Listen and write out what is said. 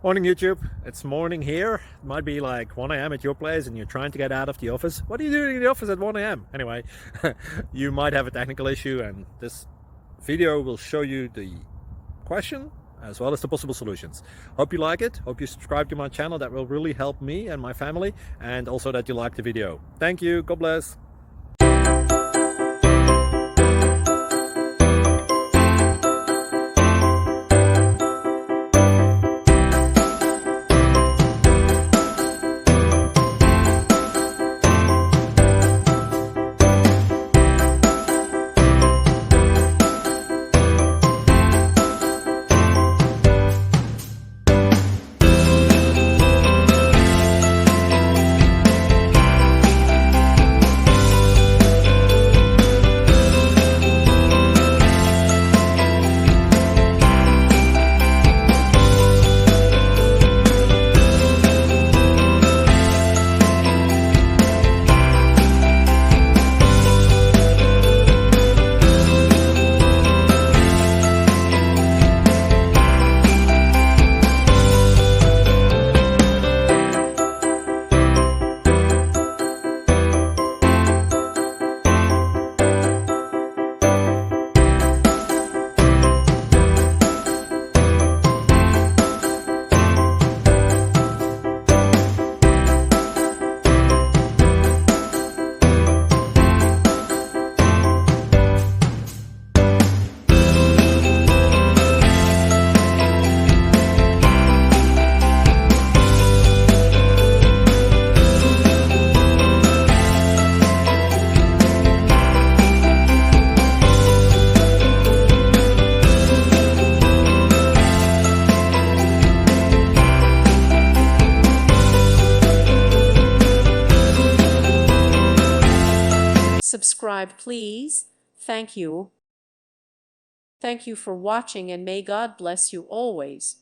Morning YouTube, it's morning here. It might be like 1 a.m. at your place and you're trying to get out of the office. What are you doing in the office at 1 a.m.? Anyway, you might have a technical issue and this video will show you the question as well as the possible solutions. Hope you like it, hope you subscribe to my channel. That will really help me and my family, and also that you like the video. Thank you, God bless. Subscribe, please. Thank you. Thank you for watching, and may God bless you always.